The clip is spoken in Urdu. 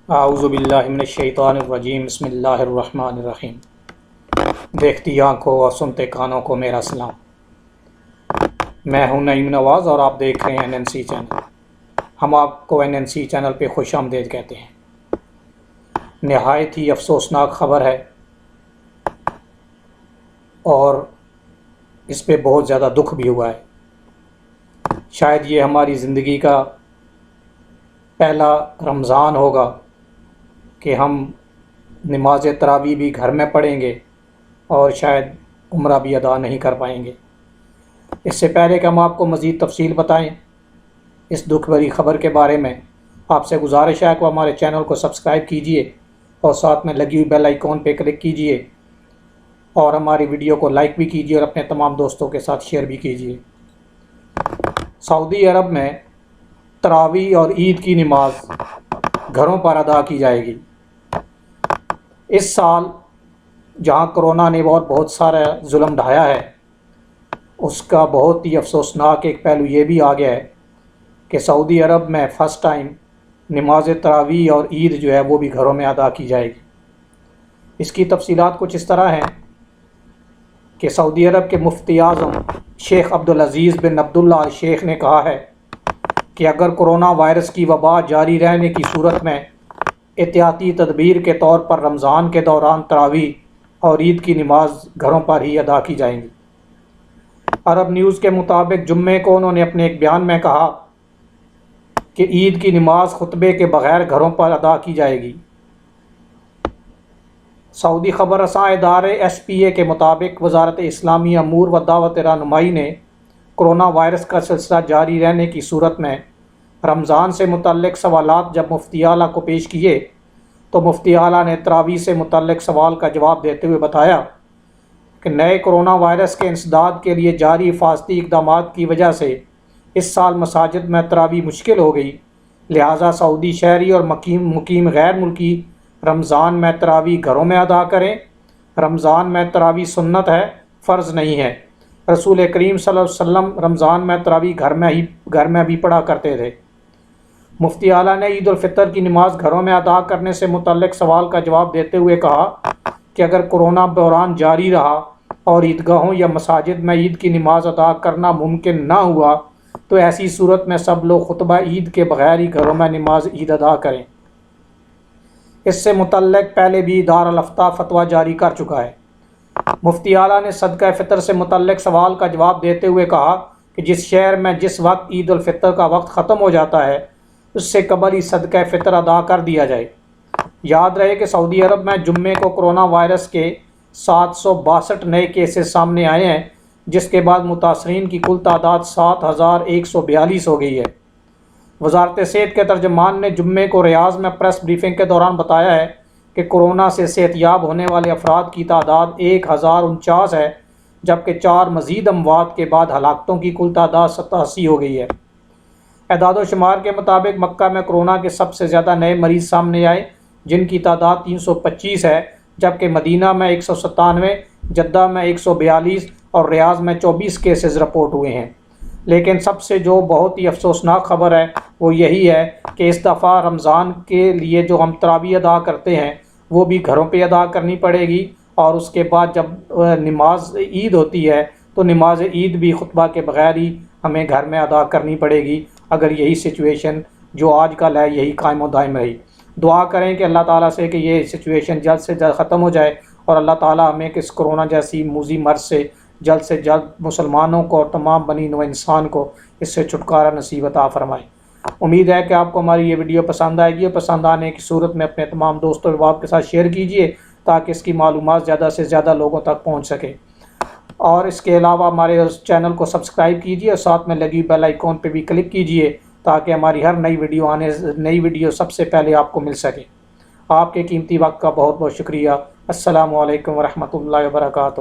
اعوذ باللہ من الشیطان الرجیم، بسم اللہ الرحمن الرحیم۔ دیکھتی آنکھوں اور سنتے کانوں کو میرا سلام۔ میں ہوں نعیم نواز اور آپ دیکھ رہے ہیں NNC چینل۔ ہم آپ کو NNC چینل پہ خوش آمدید کہتے ہیں۔ نہایت ہی افسوسناک خبر ہے اور اس پہ بہت زیادہ دکھ بھی ہوا ہے۔ شاید یہ ہماری زندگی کا پہلا رمضان ہوگا کہ ہم نماز تراویح بھی گھر میں پڑھیں گے اور شاید عمرہ بھی ادا نہیں کر پائیں گے۔ اس سے پہلے کہ ہم آپ کو مزید تفصیل بتائیں اس دکھ بھری خبر کے بارے میں، آپ سے گزارش ہے کہ ہمارے چینل کو سبسکرائب کیجئے اور ساتھ میں لگی ہوئی بیل آئیکن پہ کلک کیجئے اور ہماری ویڈیو کو لائک بھی کیجئے اور اپنے تمام دوستوں کے ساتھ شیئر بھی کیجئے۔ سعودی عرب میں تراویح اور عید کی نماز گھروں پر ادا کی جائے گی۔ اس سال جہاں کرونا نے بہت سارا ظلم ڈھایا ہے، اس کا بہت ہی افسوسناک ایک پہلو یہ بھی آ گیا ہے کہ سعودی عرب میں فرسٹ ٹائم نماز تراویح اور عید جو ہے وہ بھی گھروں میں ادا کی جائے گی۔ اس کی تفصیلات کچھ اس طرح ہیں کہ سعودی عرب کے مفتی اعظم شیخ عبدالعزیز بن عبداللہ آل شیخ نے کہا ہے کہ اگر کرونا وائرس کی وبا جاری رہنے کی صورت میں احتیاطی تدبیر کے طور پر رمضان کے دوران تراویح اور عید کی نماز گھروں پر ہی ادا کی جائیں گی۔ عرب نیوز کے مطابق جمعے کو انہوں نے اپنے ایک بیان میں کہا کہ عید کی نماز خطبے کے بغیر گھروں پر ادا کی جائے گی۔ سعودی خبر رساں ادارے SPA کے مطابق وزارت اسلامی امور و دعوت رہنمائی نے کرونا وائرس کا سلسلہ جاری رہنے کی صورت میں رمضان سے متعلق سوالات جب مفتی اعلیٰ کو پیش کیے تو مفتی اعلیٰ نے تراویح سے متعلق سوال کا جواب دیتے ہوئے بتایا کہ نئے کرونا وائرس کے انسداد کے لیے جاری حفاظتی اقدامات کی وجہ سے اس سال مساجد میں تراویح مشکل ہو گئی، لہٰذا سعودی شہری اور مقیم غیر ملکی رمضان میں تراویح گھروں میں ادا کریں۔ رمضان میں تراویح سنت ہے، فرض نہیں ہے۔ رسول کریم صلی اللہ علیہ وسلم رمضان میں تراویح گھر میں بھی پڑھا کرتے تھے۔ مفتی اعلیٰ نے عید الفطر کی نماز گھروں میں ادا کرنے سے متعلق سوال کا جواب دیتے ہوئے کہا کہ اگر کرونا بحران جاری رہا اور عیدگاہوں یا مساجد میں عید کی نماز ادا کرنا ممکن نہ ہوا تو ایسی صورت میں سب لوگ خطبہ عید کے بغیر ہی گھروں میں نماز عید ادا کریں۔ اس سے متعلق پہلے بھی دارالافتاء فتویٰ جاری کر چکا ہے۔ مفتی اعلیٰ نے صدقہ فطر سے متعلق سوال کا جواب دیتے ہوئے کہا کہ جس شہر میں جس وقت عید الفطر کا وقت ختم ہو جاتا ہے اس سے قبل ہی صدقہ فطر ادا کر دیا جائے۔ یاد رہے کہ سعودی عرب میں جمعے کو کرونا وائرس کے 762 نئے کیسز سامنے آئے ہیں، جس کے بعد متاثرین کی کل تعداد 7142 ہو گئی ہے۔ وزارت صحت کے ترجمان نے جمعے کو ریاض میں پریس بریفنگ کے دوران بتایا ہے کہ کرونا سے صحت یاب ہونے والے افراد کی تعداد 1049 ہے، جبکہ 4 مزید اموات کے بعد ہلاکتوں کی کل تعداد 87 ہو گئی ہے۔ اعداد و شمار کے مطابق مکہ میں کرونا کے سب سے زیادہ نئے مریض سامنے آئے، جن کی تعداد 325 ہے، جبکہ مدینہ میں 197، جدہ میں 142 اور ریاض میں 24 کیسز رپورٹ ہوئے ہیں۔ لیکن سب سے جو بہت ہی افسوسناک خبر ہے وہ یہی ہے کہ اس دفعہ رمضان کے لیے جو ہم تراویح ادا کرتے ہیں وہ بھی گھروں پہ ادا کرنی پڑے گی، اور اس کے بعد جب نماز عید ہوتی ہے تو نماز عید بھی خطبہ کے بغیر ہی ہمیں گھر میں ادا کرنی پڑے گی، اگر یہی سچویشن جو آج کل ہے یہی قائم و دائم رہی۔ دعا کریں کہ اللہ تعالیٰ سے کہ یہ سچویشن جلد سے جلد ختم ہو جائے اور اللہ تعالیٰ ہمیں اس کرونا جیسی موذی مرض سے جلد مسلمانوں کو اور تمام بنی نوع انسان کو اس سے چھٹکارا نصیب عطا فرمائے۔ امید ہے کہ آپ کو ہماری یہ ویڈیو پسند آئے گی، اور پسند آنے کی صورت میں اپنے تمام دوستوں و احباب کے ساتھ شیئر کیجیے تاکہ اس کی معلومات زیادہ سے زیادہ لوگوں تک پہنچ سکے، اور اس کے علاوہ ہمارے چینل کو سبسکرائب کیجیے اور ساتھ میں لگی بیل آئیکن پہ بھی کلک کیجیے تاکہ ہماری ہر نئی ویڈیو سب سے پہلے آپ کو مل سکے۔ آپ کے قیمتی وقت کا بہت بہت شکریہ۔ السلام علیکم ورحمۃ اللہ وبرکاتہ۔